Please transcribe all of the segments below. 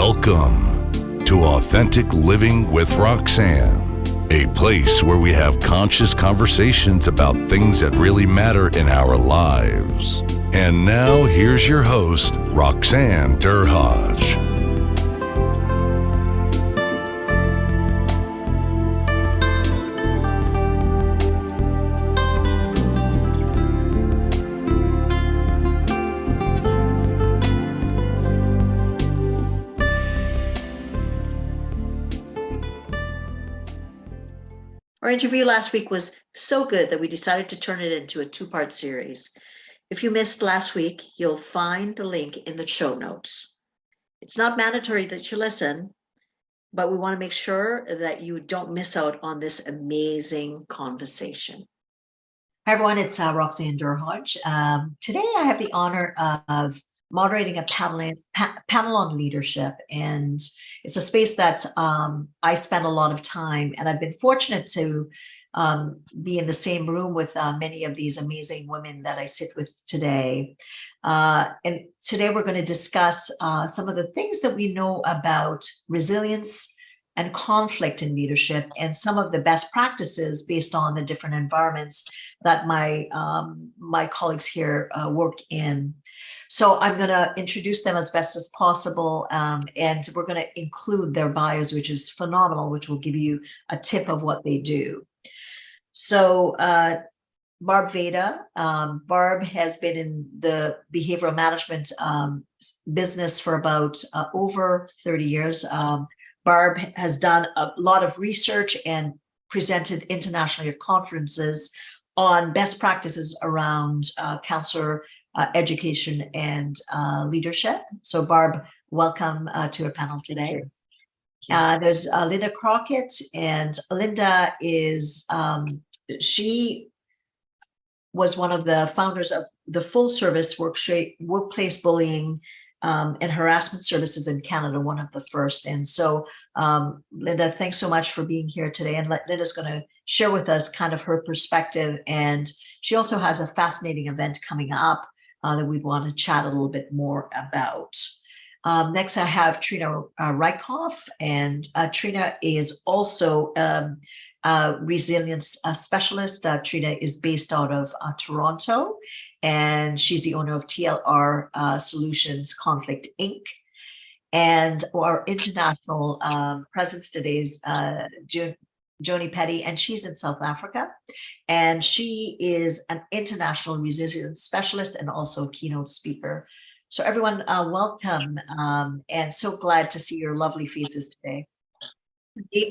Welcome to Authentic Living with Roxanne, a place where we have conscious conversations about things that really matter in our lives. And now, here's your host, Roxanne Derhodge. Our interview last week was so good that we decided to turn it into a two-part series. If you missed last week, you'll find the link in the show notes. It's not mandatory that you listen, but we want to make sure that you don't miss out on this amazing conversation. Hi, everyone. It's Roxanne Derhodge. Today, I have the honor of moderating a panel on leadership, and it's a space that I spend a lot of time, and I've been fortunate to be in the same room with many of these amazing women that I sit with today. And today we're going to discuss some of the things that we know about resilience and conflict in leadership, and some of the best practices based on the different environments that my colleagues here work in. So I'm going to introduce them as best as possible, and we're going to include their bios, which is phenomenal, which will give you a tip of what they do. So Barb Veda. Barb has been in the behavioral management business for about over 30 years. Barb has done a lot of research and presented internationally at conferences on best practices around counselor education and leadership. So Barb, welcome to our panel today. There's Linda Crockett, and Linda is, she was one of the founders of the full service workplace bullying and harassment services in Canada, one of the first. And so Linda, thanks so much for being here today. And Linda's going to share with us kind of her perspective. And she also has a fascinating event coming up that we'd want to chat a little bit more about. Next, I have Trina Reichhoff, and Trina is also a resilience specialist. Trina is based out of Toronto, and she's the owner of TLR Solutions Conflict Inc. And our international presence today is Joni Petty, and she's in South Africa, and she is an international resilience specialist and also a keynote speaker. So everyone, welcome, and so glad to see your lovely faces today.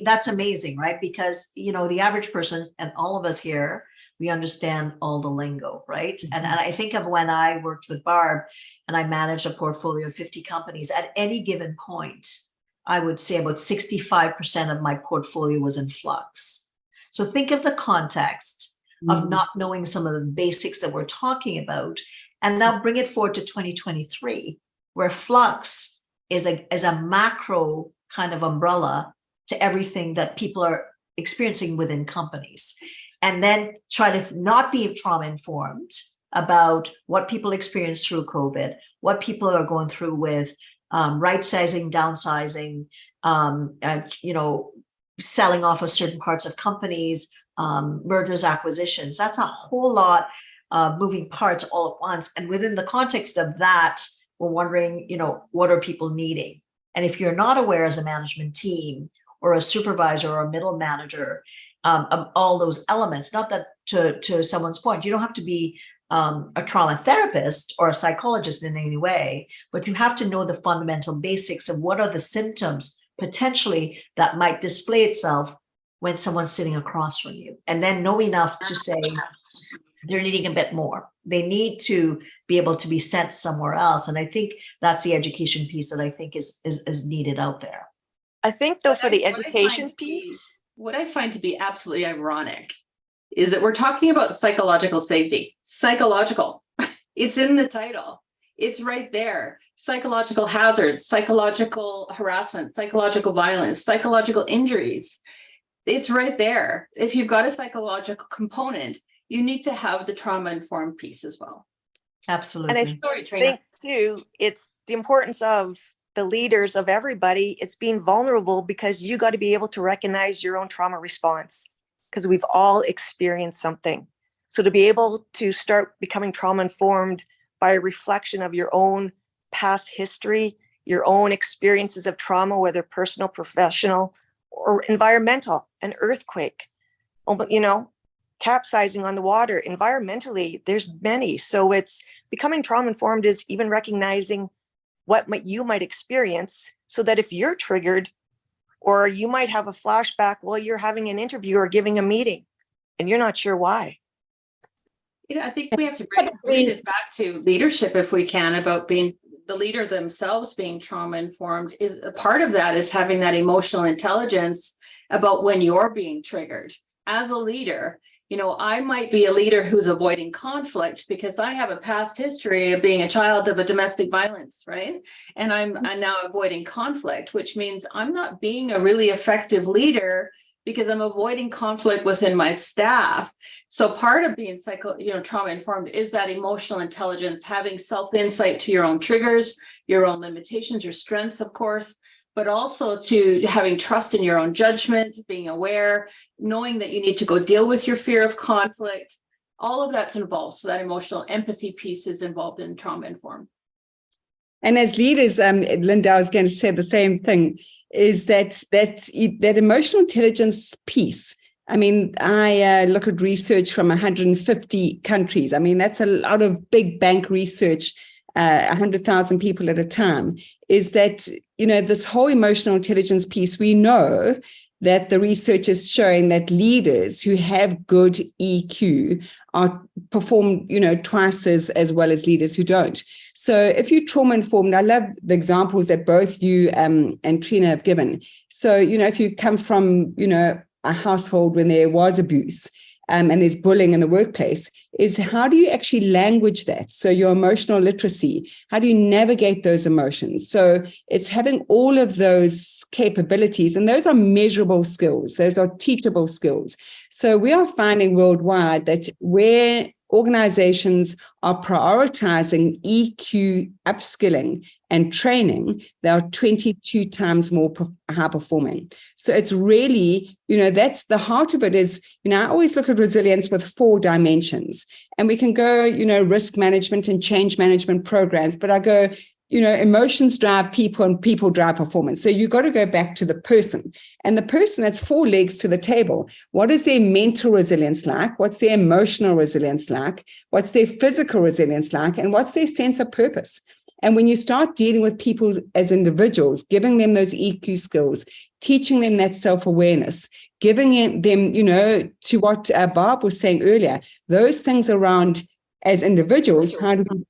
That's amazing, right? Because, you know, the average person and all of us here, we understand all the lingo, right? Mm-hmm. And I think of when I worked with Barb and I managed a portfolio of 50 companies, at any given point, I would say about 65% of my portfolio was in flux. So think of the context of not knowing some of the basics that we're talking about, and now bring it forward to 2023, where flux is a macro kind of umbrella to everything that people are experiencing within companies. And then try to not be trauma informed about what people experience through COVID, what people are going through with right sizing, downsizing, selling off of certain parts of companies, mergers, acquisitions. That's a whole lot of moving parts all at once. And within the context of that, we're wondering, what are people needing? And if you're not aware as a management team or a supervisor or a middle manager of all those elements, not that to someone's point, you don't have to be a trauma therapist or a psychologist in any way, but you have to know the fundamental basics of what are the symptoms potentially that might display itself when someone's sitting across from you, and then know enough to say they're needing a bit more. They need to be able to be sent somewhere else. And I think that's the education piece that I think is needed out there. I think though, for the education piece, what I find to be absolutely ironic is that we're talking about psychological safety. Psychological. It's in the title. It's right there. Psychological hazards, psychological harassment, psychological violence, psychological injuries. It's right there. If you've got a psychological component, you need to have the trauma-informed piece as well. Absolutely. And I think too, it's the importance of the leaders of everybody, it's being vulnerable, because you got to be able to recognize your own trauma response, because we've all experienced something. So to be able to start becoming trauma informed by a reflection of your own past history, your own experiences of trauma, whether personal, professional, or environmental, an earthquake, capsizing on the water, environmentally, there's many. So it's becoming trauma informed is even recognizing what you might experience, so that if you're triggered, or you might have a flashback while you're having an interview or giving a meeting and you're not sure why. I think we have to bring this back to leadership, if we can, about being the leader themselves, being trauma informed. Is a part of that is having that emotional intelligence about when you're being triggered. As a leader, I might be a leader who's avoiding conflict because I have a past history of being a child of a domestic violence, right? And I'm now avoiding conflict, which means I'm not being a really effective leader because I'm avoiding conflict within my staff. So part of being trauma informed is that emotional intelligence, having self-insight to your own triggers, your own limitations, your strengths, of course, but also to having trust in your own judgment, being aware, knowing that you need to go deal with your fear of conflict. All of that's involved. So that emotional empathy piece is involved in trauma informed. And as leaders, Linda, I was going to say the same thing, is that emotional intelligence piece. I mean, I look at research from 150 countries. I mean, that's a lot of big bank research, 100,000 people at a time, is that, this whole emotional intelligence piece, we know that the research is showing that leaders who have good EQ perform, twice as well as leaders who don't. So if you're trauma informed, I love the examples that both you and Trina have given. So, if you come from, a household when there was abuse, and there's bullying in the workplace, is how do you actually language that? So your emotional literacy, how do you navigate those emotions? So it's having all of those capabilities, and those are measurable skills. Those are teachable skills. So we are finding worldwide that where organizations are prioritizing EQ upskilling and training, they are 22 times more high performing. So it's really, that's the heart of it is, I always look at resilience with 4 dimensions, and we can go, risk management and change management programs, but I go, emotions drive people and people drive performance. So you've got to go back to the person, and the person that's 4 legs to the table. What is their mental resilience like? What's their emotional resilience like? What's their physical resilience like? And what's their sense of purpose? And when you start dealing with people as individuals, giving them those EQ skills, teaching them that self-awareness, giving them, to what Barb was saying earlier, those things around as individuals, how do we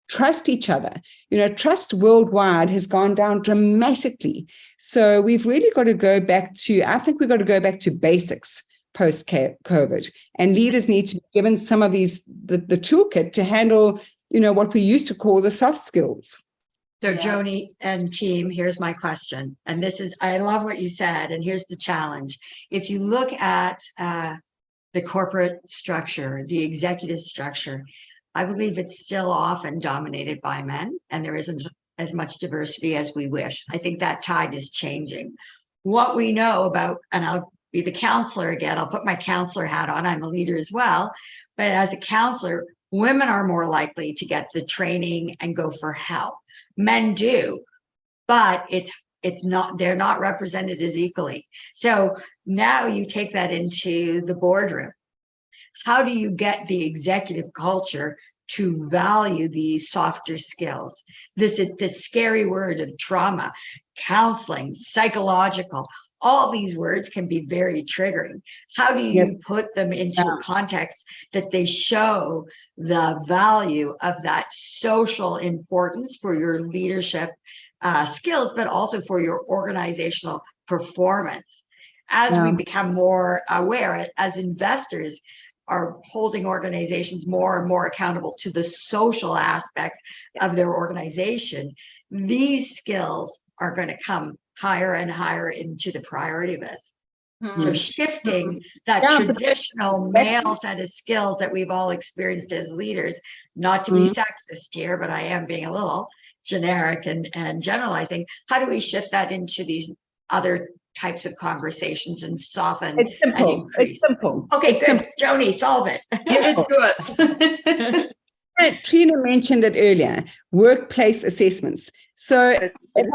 trust each other? Trust worldwide has gone down dramatically. So we've really got to go back to, I think we've got to go back to basics post-COVID. And leaders need to be given some of these, the toolkit to handle, what we used to call the soft skills. So Joni and team, here's my question. And I love what you said. And here's the challenge. If you look at the corporate structure, the executive structure, I believe it's still often dominated by men, and there isn't as much diversity as we wish. I think that tide is changing. What we know about, and I'll be the counselor again, I'll put my counselor hat on, I'm a leader as well, but as a counselor, women are more likely to get the training and go for help. Men do, but they're not represented as equally. So now you take that into the boardroom. How do you get the executive culture to value these softer skills? This is the scary word of trauma, counseling, psychological. All these words can be very triggering. How do you put them into a context that they show the value of that social importance for your leadership skills, but also for your organizational performance? As we become more aware, as investors are holding organizations more and more accountable to the social aspects of their organization, these skills are going to come higher and higher into the priority list. So shifting that traditional male set of skills that we've all experienced as leaders, not to be sexist here, but I am being a little, generic and generalizing. How do we shift that into these other types of conversations and soften It's and simple. increase? It's simple. Okay, It's good. Joni, solve it. Give it to us. Trina mentioned it earlier, workplace assessments. So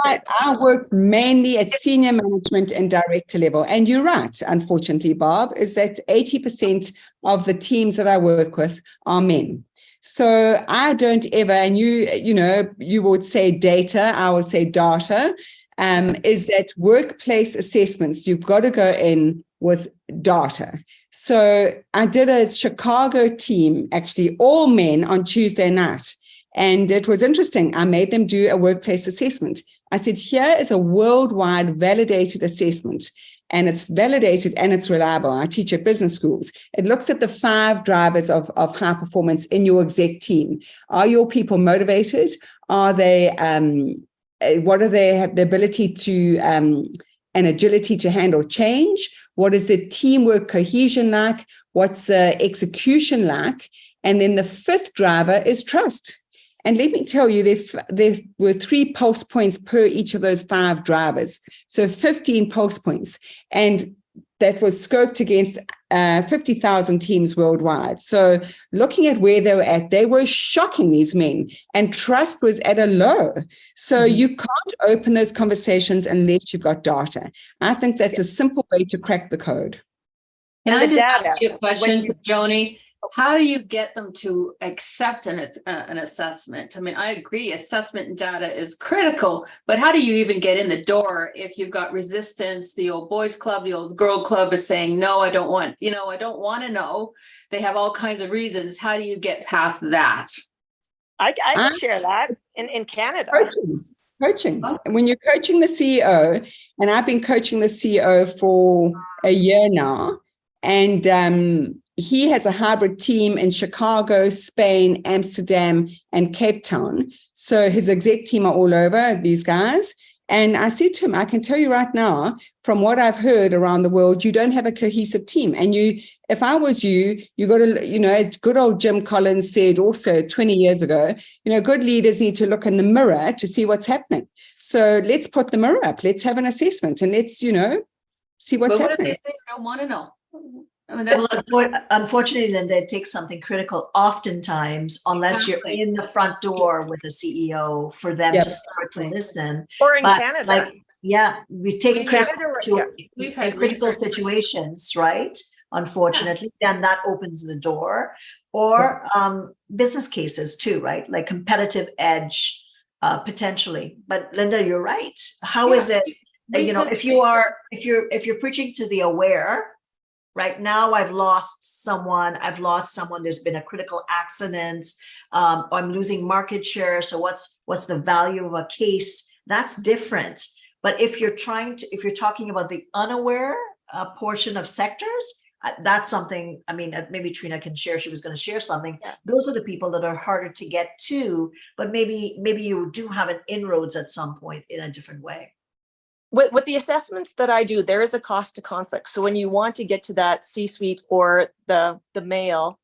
I work mainly at senior management and director level. And you're right, unfortunately, Bob, is that 80% of the teams that I work with are men. So I don't ever, and you would say data, I would say data, is that workplace assessments, you've got to go in with data. So I did a Chicago team, actually all men, on Tuesday night. And it was interesting. I made them do a workplace assessment. I said, here is a worldwide validated assessment. And it's validated and it's reliable. I teach at business schools. It looks at the 5 drivers of high performance in your exec team. Are your people motivated? Are they, what do they have the ability to, and agility to handle change? What is the teamwork cohesion like? What's the execution like? And then the 5th driver is trust. And let me tell you, there were 3 pulse points per each of those 5 drivers. So 15 pulse points. And that was scoped against 50,000 teams worldwide. So looking at where they were at, they were shocking, these men. And trust was at a low. So you can't open those conversations unless you've got data. I think that's a simple way to crack the code. Can And I the just data, ask you a question, when Joni? How do you get them to accept an assessment? I mean, I agree, assessment and data is critical, but how do you even get in the door if you've got resistance? The old boys club, the old girl club is saying, no, I don't want to know. They have all kinds of reasons. How do you get past that? I can share that in Canada. Coaching. And when you're coaching the CEO, and I've been coaching the CEO for a year now, and he has a hybrid team in Chicago, Spain, Amsterdam, and Cape Town. So his exec team are all over, these guys. And I said to him, I can tell you right now, from what I've heard around the world, you don't have a cohesive team. And if I was you got to, as good old Jim Collins said also 20 years ago, good leaders need to look in the mirror to see what's happening. So let's put the mirror up. Let's have an assessment and let's, see what's But what happening. if they say they don't want to know? I mean, Unfortunately, then it takes something critical oftentimes, unless you're in the front door with the CEO for them to start to listen. Or in But, Canada. we've taken we've had critical research. situations, right? Unfortunately, then that opens the door. Or business cases too, right? Like competitive edge, potentially. But Linda, you're right. How is it? If you're preaching to the aware. Right now, I've lost someone. There's been a critical accident. I'm losing market share. So what's the value of a case? That's different. But if you're talking about the unaware portion of sectors, that's something. I mean, maybe Trina can share. She was going to share something. Yeah. Those are the people that are harder to get to. But maybe you do have an inroads at some point in a different way. With the assessments that I do, there is a cost to conflict. So when you want to get to that C-suite or the male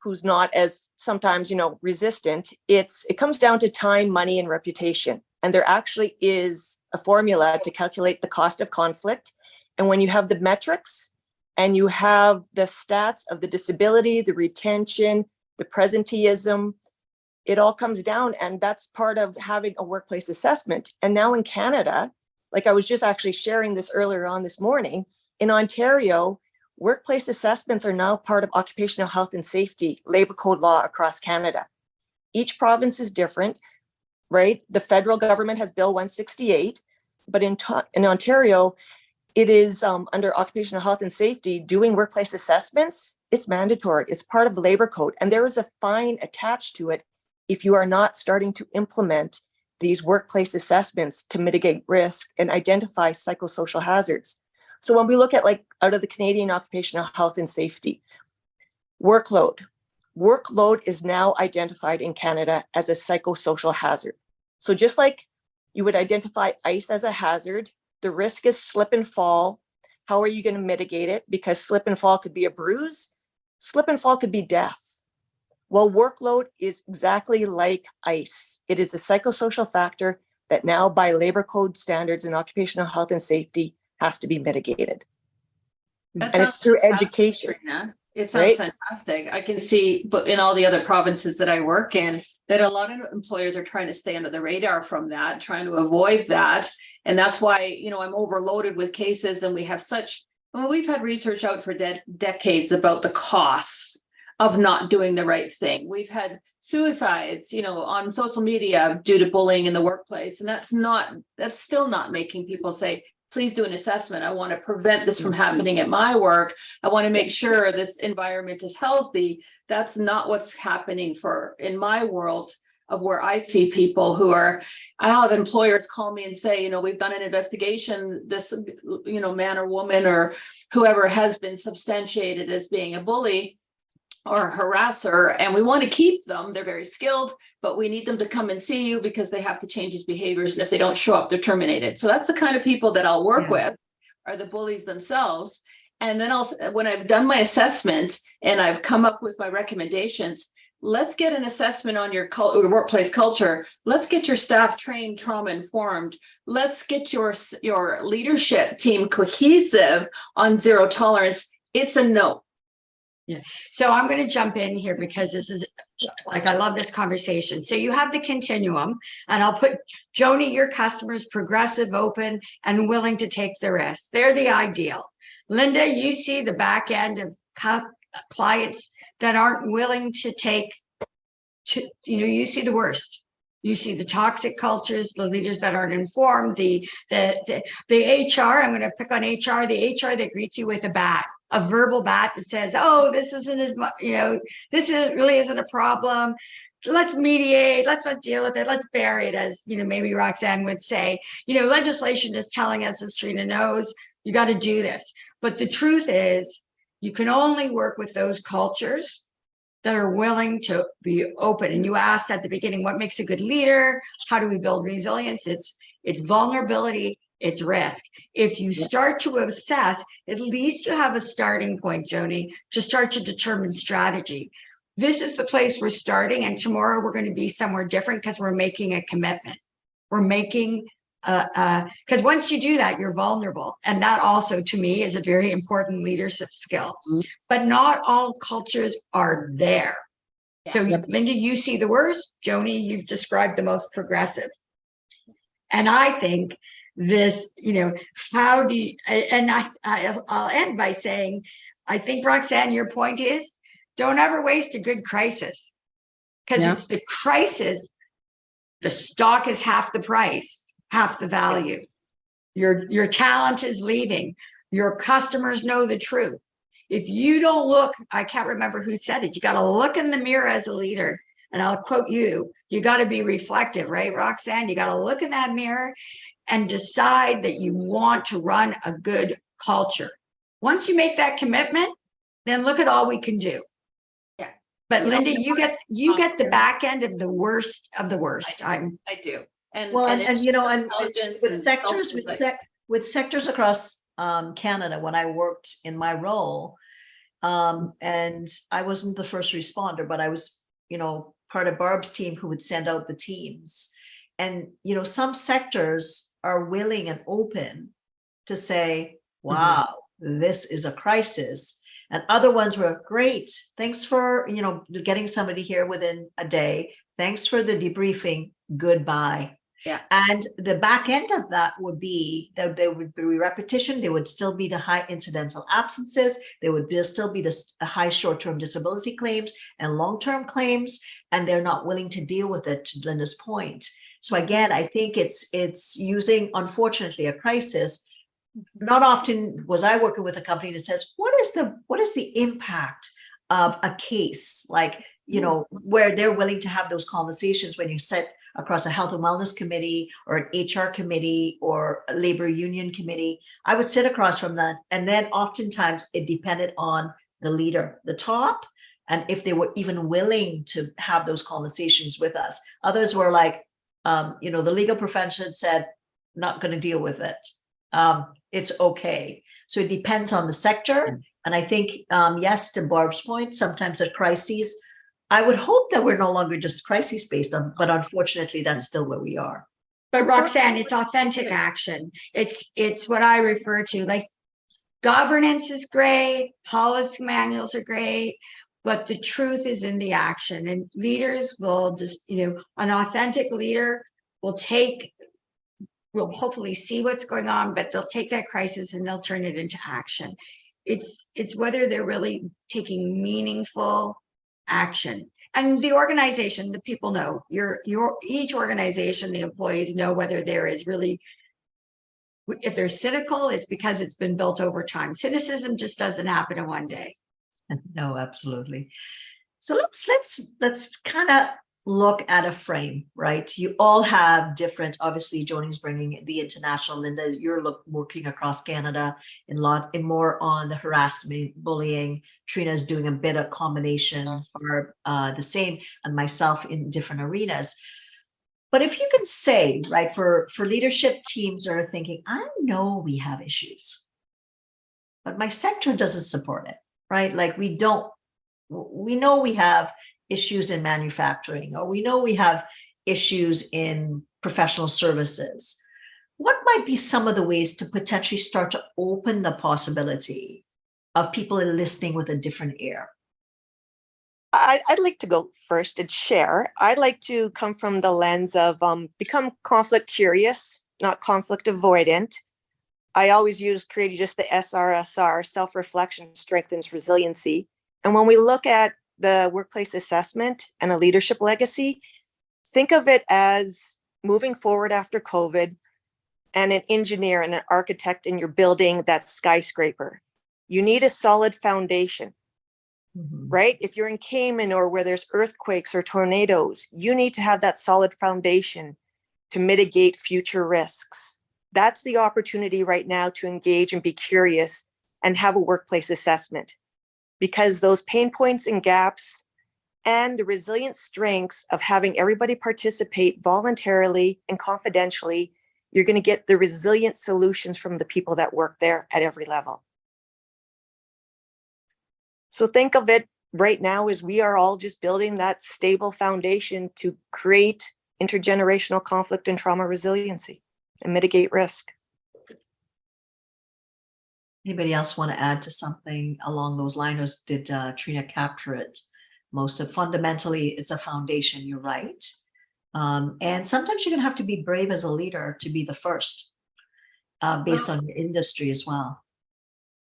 who's not as sometimes, resistant, it comes down to time, money, and reputation. And there actually is a formula to calculate the cost of conflict. And when you have the metrics and you have the stats of the disability, the retention, the presenteeism, it all comes down. And that's part of having a workplace assessment. And now in Canada, like I was just actually sharing this earlier on this morning, in Ontario, workplace assessments are now part of occupational health and safety, labor code law across Canada. Each province is different, right? The federal government has Bill 168, but in Ontario, it is under occupational health and safety, doing workplace assessments, it's mandatory. It's part of the labor code. And there is a fine attached to it if you are not starting to implement these workplace assessments to mitigate risk and identify psychosocial hazards. So when we look at out of the Canadian occupational health and safety, workload is now identified in Canada as a psychosocial hazard. So just like you would identify ice as a hazard, the risk is slip and fall. How are you going to mitigate it? Because slip and fall could be a bruise. Slip and fall could be death. Well, workload is exactly like ICE. It is a psychosocial factor that now by labor code standards and occupational health and safety has to be mitigated. That And it's sounds through fantastic, education. Karina. It sounds Right? fantastic. I can see, but in all the other provinces that I work in, that a lot of employers are trying to stay under the radar from that, trying to avoid that. And that's why, you know, I'm overloaded with cases, and we have such, well, we've had research out for decades about the costs of not doing the right thing. We've had suicides, you know, on social media due to bullying in the workplace. And that's still not making people say, please do an assessment. I want to prevent this from happening at my work. I want to make sure this environment is healthy. That's not what's happening in my world of where I see people who are, I have employers call me and say, you know, we've done an investigation, this, you know, man or woman or whoever has been substantiated as being a bully or a harasser, and we want to keep them. They're very skilled, but we need them to come and see you because they have to change his behaviors. And if they don't show up, they're terminated. So that's the kind of people that I'll work with, are the bullies themselves. And then when I've done my assessment and I've come up with my recommendations, let's get an assessment on your workplace culture. Let's get your staff trained, trauma informed. Let's get your leadership team cohesive on zero tolerance. It's a no. Yeah. So I'm going to jump in here because this is like, I love this conversation. So you have the continuum, and I'll put Joni, your customers, progressive, open, and willing to take the risk. They're the ideal. Linda, you see the back end of clients that aren't willing to take, you see the worst. You see the toxic cultures, the leaders that aren't informed, the HR, I'm going to pick on HR, the HR that greets you with a verbal bat that says, oh, this isn't as much, really isn't a problem. Let's mediate, let's not deal with it, let's bury it, as, maybe Roxanne would say, legislation is telling us, as Trina knows, you got to do this. But the truth is, you can only work with those cultures that are willing to be open. And you asked at the beginning, what makes a good leader? How do we build resilience? It's vulnerability, it's risk. If you start to assess, at least you have a starting point, Joni, to start to determine strategy. This is the place we're starting, and tomorrow we're going to be somewhere different because we're making a commitment. We're making because once you do that, you're vulnerable. And that also, to me, is a very important leadership skill. But not all cultures are there. So Linda, you see the worst. Joni, you've described the most progressive. And I think this, how do you, and I'll end by saying, I think, Roxanne, your point is, don't ever waste a good crisis. Because it's the crisis, the stock is half the price, half the value. Your talent is leaving. Your customers know the truth. If you don't look, I can't remember who said it, you got to look in the mirror as a leader. And I'll quote you got to be reflective, right, Roxanne? You got to look in that mirror and decide that you want to run a good culture. Once you make that commitment, then look at all we can do. Yeah. But Linda, you get the back end of the worst of the worst. I do. And with sectors across Canada, when I worked in my role, and I wasn't the first responder, but I was, part of Barb's team who would send out the teams. And, some sectors are willing and open to say, wow, this is a crisis. And other ones were great. Thanks for, getting somebody here within a day. Thanks for the debriefing. Goodbye. Yeah. And the back end of that would be that there would be repetition. There would still be the high incidental absences. There would still be the high short-term disability claims and long-term claims, and they're not willing to deal with it, to Linda's point. So again, I think it's using, unfortunately, a crisis. Not often was I working with a company that says, what is the impact of a case, like, where they're willing to have those conversations when you sit across a health and wellness committee or an HR committee or a labor union committee. I would sit across from that. And then oftentimes it depended on the leader, the top, and if they were even willing to have those conversations with us. Others were like, the legal profession said, not going to deal with it. It's okay. So it depends on the sector. And I think, yes, to Barb's point, sometimes at crises, I would hope that we're no longer just crisis based on, but unfortunately, that's still where we are. But Roxanne, it's authentic action. It's what I refer to, like governance is great, policy manuals are great, but the truth is in the action. And leaders will just, an authentic leader will hopefully see what's going on, but they'll take that crisis and they'll turn it into action. It's whether they're really taking meaningful action. And the organization, the people know, each organization, the employees know whether there is really, if they're cynical, it's because it's been built over time. Cynicism just doesn't happen in one day. No, absolutely. So let's kind of look at a frame, right? You all have different, obviously Joni's bringing the international, Linda, you're working across Canada in more on the harassment, bullying. Trina's doing a bit of combination or the same, and myself in different arenas. But if you can say, right, for leadership teams are thinking, I know we have issues, but my sector doesn't support it, right? Like we know we have issues in manufacturing, or we know we have issues in professional services. What might be some of the ways to potentially start to open the possibility of people enlisting with a different air? I'd like to go first and share. I'd like to come from the lens of become conflict curious, not conflict avoidant. I always use creating just the SRSR, self-reflection strengthens resiliency. And when we look at the workplace assessment and a leadership legacy, think of it as moving forward after COVID and an engineer and an architect in your building, that skyscraper. You need a solid foundation, right? If you're in Cayman or where there's earthquakes or tornadoes, you need to have that solid foundation to mitigate future risks. That's the opportunity right now to engage and be curious and have a workplace assessment, because those pain points and gaps and the resilient strengths of having everybody participate voluntarily and confidentially, you're going to get the resilient solutions from the people that work there at every level. So think of it right now as we are all just building that stable foundation to create intergenerational conflict and trauma resiliency and mitigate risk. Anybody else want to add to something along those lines? Or did Trina capture it? Most of fundamentally, it's a foundation. You're right. And sometimes you're going to have to be brave as a leader to be the first, based on your industry as well.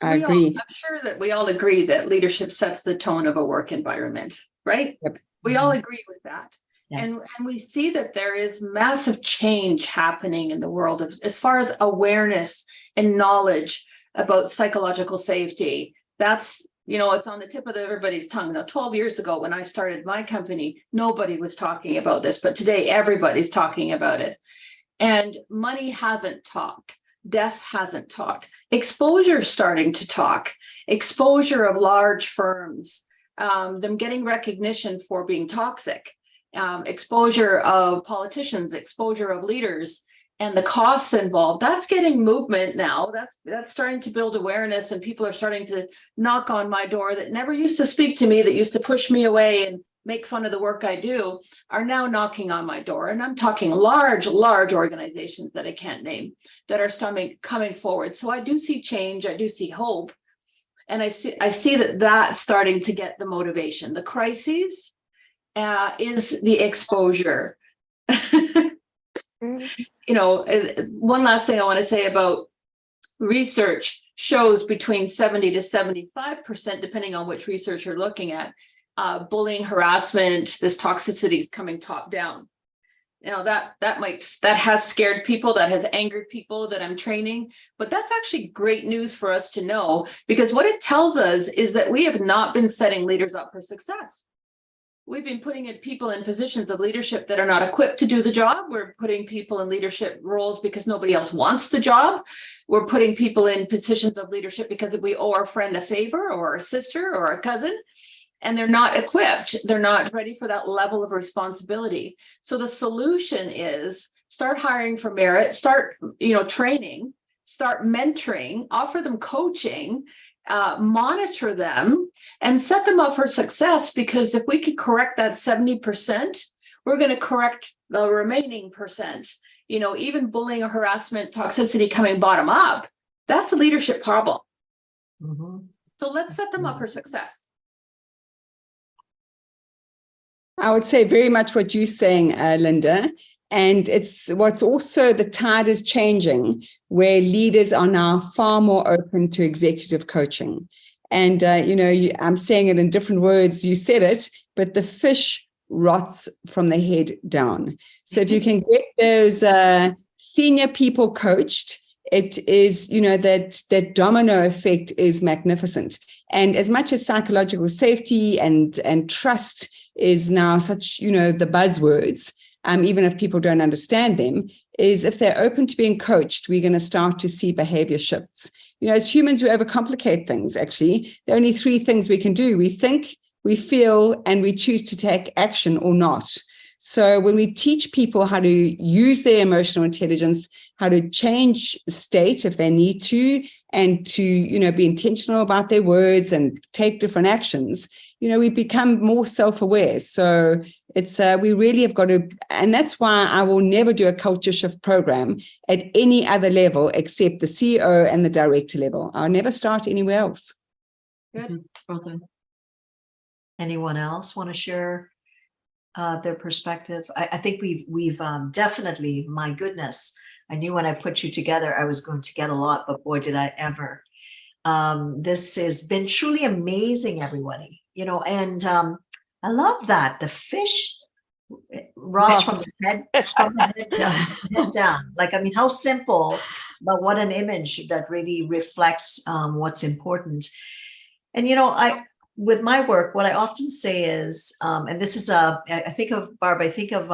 I agree. I'm sure that we all agree that leadership sets the tone of a work environment, right? Yep. We all agree with that. Yes. And we see that there is massive change happening in the world of, as far as awareness and knowledge about psychological safety. That's, it's on the tip of everybody's tongue. Now, 12 years ago, when I started my company, nobody was talking about this, but today everybody's talking about it. And money hasn't talked. Death hasn't talked. Exposure's starting to talk. Exposure of large firms, them getting recognition for being toxic. Exposure of politicians, exposure of leaders, and the costs involved. That's getting movement now. That's starting to build awareness, and people are starting to knock on my door that never used to speak to me, that used to push me away and make fun of the work I do, are now knocking on my door. And I'm talking large organizations that I can't name that are coming forward. So I do see change. I do see hope. And I see that that's starting to get the motivation. The crises is the exposure. One last thing I want to say about research shows between 70 to 75%, depending on which research you're looking at, bullying, harassment, this toxicity is coming top down. That has scared people, that has angered people that I'm training, but that's actually great news for us to know, because what it tells us is that we have not been setting leaders up for success. We've been putting people in positions of leadership that are not equipped to do the job. We're putting people in leadership roles because nobody else wants the job. We're putting people in positions of leadership because we owe our friend a favor, or a sister, or a cousin, and they're not equipped. They're not ready for that level of responsibility. So the solution is start hiring for merit, start training, start mentoring, offer them coaching, monitor them, and set them up for success. Because if we could correct that 70%, we're going to correct the remaining percent. You know, even bullying or harassment, toxicity coming bottom up, that's a leadership problem. So let's set them up for success. I would say very much what you're saying, Linda. And it's what's also the tide is changing, where leaders are now far more open to executive coaching. And, I'm saying it in different words. You said it, but the fish rots from the head down. So if you can get those senior people coached, it is, that domino effect is magnificent. And as much as psychological safety and trust is now such, the buzzwords, even if people don't understand them, is if they're open to being coached, we're going to start to see behavior shifts. As humans, we overcomplicate things, actually. There are only three things we can do. We think, we feel, and we choose to take action or not. So when we teach people how to use their emotional intelligence, how to change state if they need to, and to, be intentional about their words and take different actions, we become more self-aware. So it's, we really have got to, and that's why I will never do a culture shift program at any other level except the CEO and the director level. I'll never start anywhere else. Good. Okay. Anyone else want to share their perspective? I think we've definitely, my goodness, I knew when I put you together, I was going to get a lot, but boy, did I ever. This has been truly amazing, everybody, and I love that. The fish rots from the head down. Like, how simple, but what an image that really reflects what's important. And, with my work, what I often say is, and this is I think of Barb, I think of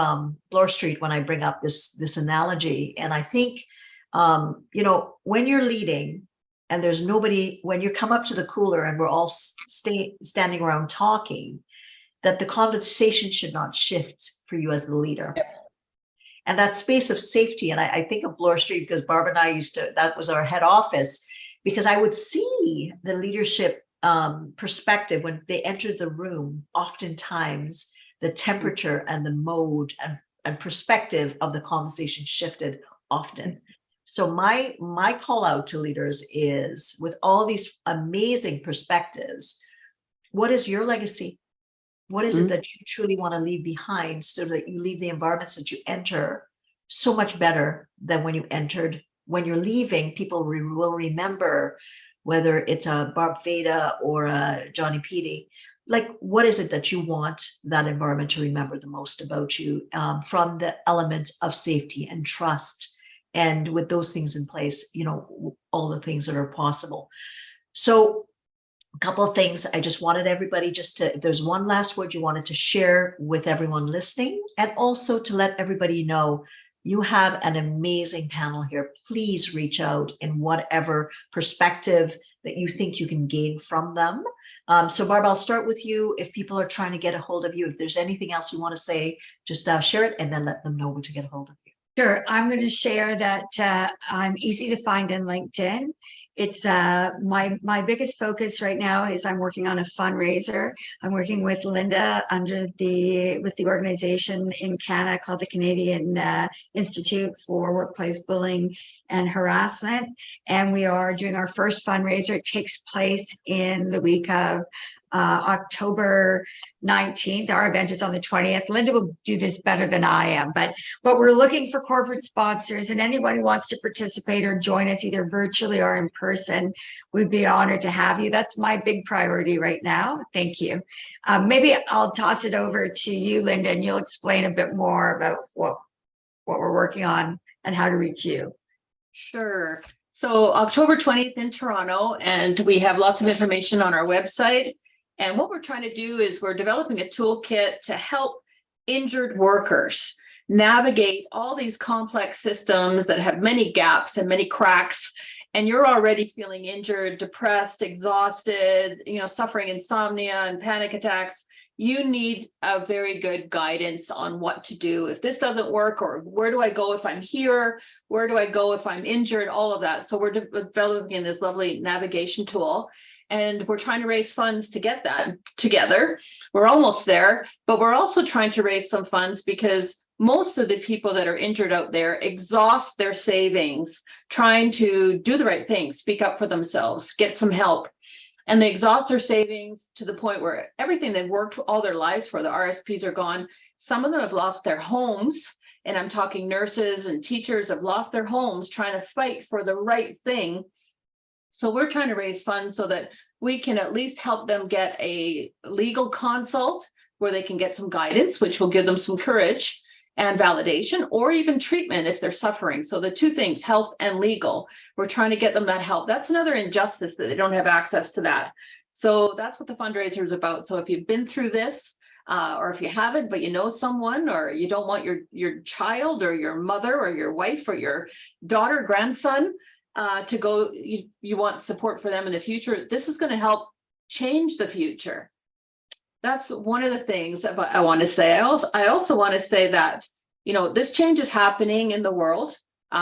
Bloor Street when I bring up this analogy. And I think, when you're leading and there's nobody, when you come up to the cooler and we're all standing around talking, that the conversation should not shift for you as the leader. And that space of safety. And I think of Bloor Street because Barb and I that was our head office, because I would see the leadership perspective when they entered the room. Oftentimes the temperature and the mode and perspective of the conversation shifted often. So my call out to leaders is, with all these amazing perspectives, what is your legacy? What is it that you truly want to leave behind, so that you leave the environments that you enter so much better than when you entered? When you're leaving, people will remember, whether it's a Barb Veda or a Johnny Petey, like, what is it that you want that environment to remember the most about you, from the elements of safety and trust, and with those things in place, all the things that are possible. So a couple of things I just wanted everybody if there's one last word you wanted to share with everyone listening, and also to let everybody know you have an amazing panel here. Please reach out in whatever perspective that you think you can gain from them. So Barb, I'll start with you. If people are trying to get a hold of you, if there's anything else you want to say, just share it and then let them know where to get a hold of you. Sure. I'm going to share that I'm easy to find in LinkedIn. It's my biggest focus right now is I'm working on a fundraiser. I'm working with Linda with the organization in Canada called the Canadian Institute for Workplace Bullying and Harassment. And we are doing our first fundraiser. It takes place in the week of October 19th. Our event is on the 20th. Linda will do this better than I am, but we're looking for corporate sponsors, and anyone who wants to participate or join us either virtually or in person, we'd be honored to have you. That's my big priority right now. Thank you. Maybe I'll toss it over to you, Linda, and you'll explain a bit more about what we're working on and how to reach you. Sure. So October 20th in Toronto, and we have lots of information on our website. And what we're trying to do is we're developing a toolkit to help injured workers navigate all these complex systems that have many gaps and many cracks. And you're already feeling injured, depressed, exhausted, suffering insomnia and panic attacks. you need a very good guidance on what to do if this doesn't work, or where do I go if I'm here? Where do I go if I'm injured? All of that. So we're developing this lovely navigation tool, and we're trying to raise funds to get that together. We're almost there, but we're also trying to raise some funds because most of the people that are injured out there exhaust their savings trying to do the right thing, speak up for themselves, get some help. And they exhaust their savings to the point where everything they've worked all their lives for, the RSPs are gone. Some of them have lost their homes. And I'm talking nurses and teachers have lost their homes trying to fight for the right thing. So we're trying to raise funds so that we can at least help them get a legal consult where they can get some guidance, which will give them some courage and validation, or even treatment if they're suffering. So the two things, health and legal, we're trying to get them that help. That's another injustice, that they don't have access to that. So that's what the fundraiser is about. So if you've been through this, or if you haven't, but you know someone, or you don't want your child or your mother or your wife or your daughter, grandson to go, you want support for them in the future, this is going to help change the future. That's one of the things I want to say. I also want to say that, this change is happening in the world.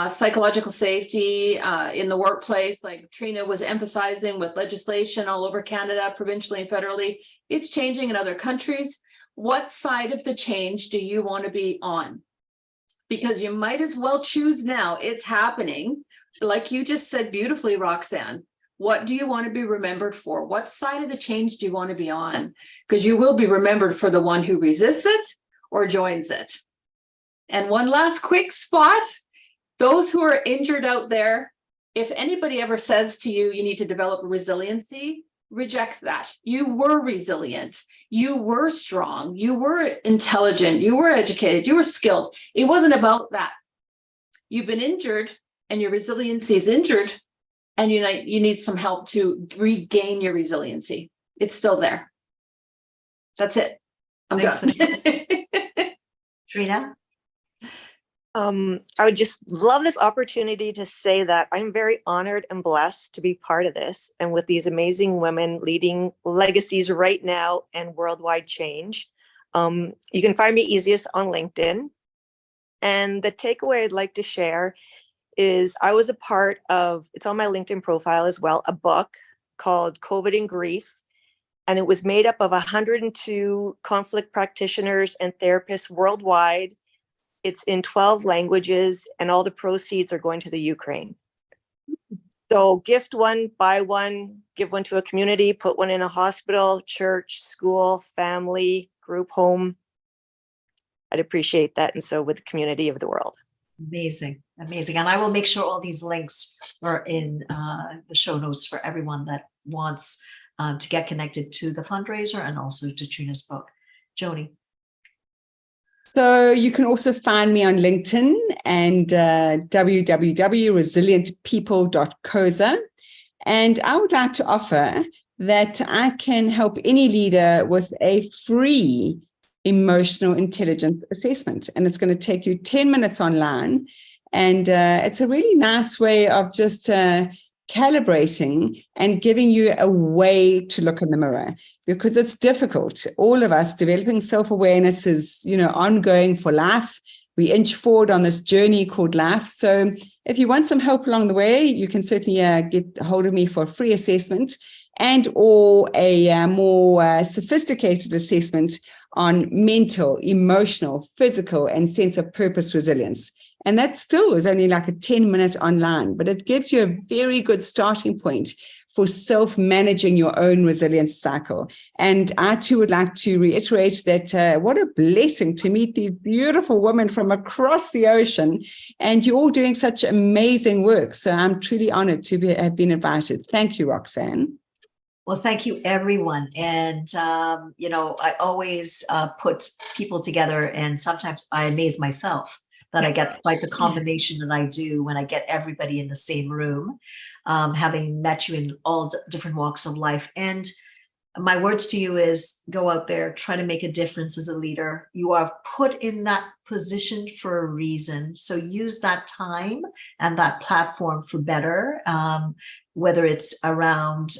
Psychological safety in the workplace, like Trina was emphasizing with legislation all over Canada, provincially and federally, it's changing in other countries. What side of the change do you want to be on? Because you might as well choose now. It's happening. Like you just said beautifully, Roxanne. What do you want to be remembered for? What side of the change do you want to be on? Because you will be remembered for the one who resists it or joins it. And one last quick spot, those who are injured out there, if anybody ever says to you, you need to develop resiliency, reject that. You were resilient. You were strong. You were intelligent. You were educated. You were skilled. It wasn't about that. You've been injured and your resiliency is injured, and you need some help to regain your resiliency. It's still there. That's it. I'm done. Trina? I would just love this opportunity to say that I'm very honored and blessed to be part of this, and with these amazing women leading legacies right now and worldwide change. You can find me easiest on LinkedIn. And the takeaway I'd like to share is I was a part of, it's on my LinkedIn profile as well, a book called COVID and Grief. And it was made up of 102 conflict practitioners and therapists worldwide. It's in 12 languages, and all the proceeds are going to the Ukraine. So gift one, buy one, give one to a community, put one in a hospital, church, school, family, group home. I'd appreciate that. And so with the community of the world. Amazing. And I will make sure all these links are in the show notes for everyone that wants to get connected to the fundraiser and also to Trina's book. Joni. So you can also find me on LinkedIn and www.resilientpeople.coza. And I would like to offer that I can help any leader with a free emotional intelligence assessment. And it's going to take you 10 minutes online. And it's a really nice way of just calibrating and giving you a way to look in the mirror, because it's difficult. All of us developing self-awareness is, ongoing for life. We inch forward on this journey called life. So if you want some help along the way, you can certainly get a hold of me for a free assessment and or a more sophisticated assessment on mental, emotional, physical, and sense of purpose resilience. And that still is only like a 10-minute online, but it gives you a very good starting point for self-managing your own resilience cycle. And I too would like to reiterate that what a blessing to meet these beautiful women from across the ocean. And you're all doing such amazing work. So I'm truly honored to have been invited. Thank you, Roxanne. Well, thank you, everyone. And, I always put people together, and sometimes I amaze myself that I get quite the combination that I do when I get everybody in the same room, having met you in all different walks of life. And my words to you is go out there, try to make a difference as a leader. You are put in that position for a reason. So use that time and that platform for better, whether it's around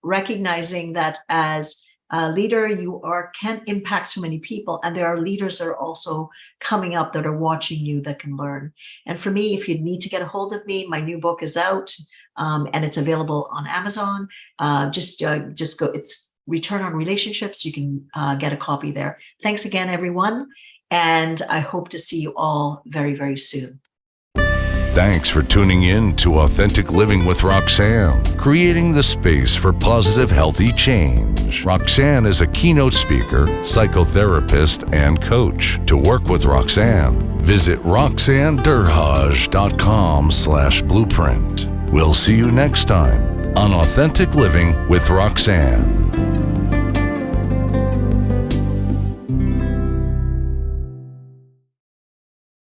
recognizing that as leader, you can impact so many people. And there are leaders that are also coming up that are watching you that can learn. And for me, if you need to get a hold of me, my new book is out and it's available on Amazon. Just go, it's Return on Relationships. You can get a copy there. Thanks again, everyone. And I hope to see you all very, very soon. Thanks for tuning in to Authentic Living with Roxanne, creating the space for positive, healthy change. Roxanne is a keynote speaker, psychotherapist, and coach. To work with Roxanne, visit roxannederhage.com/blueprint. We'll see you next time on Authentic Living with Roxanne.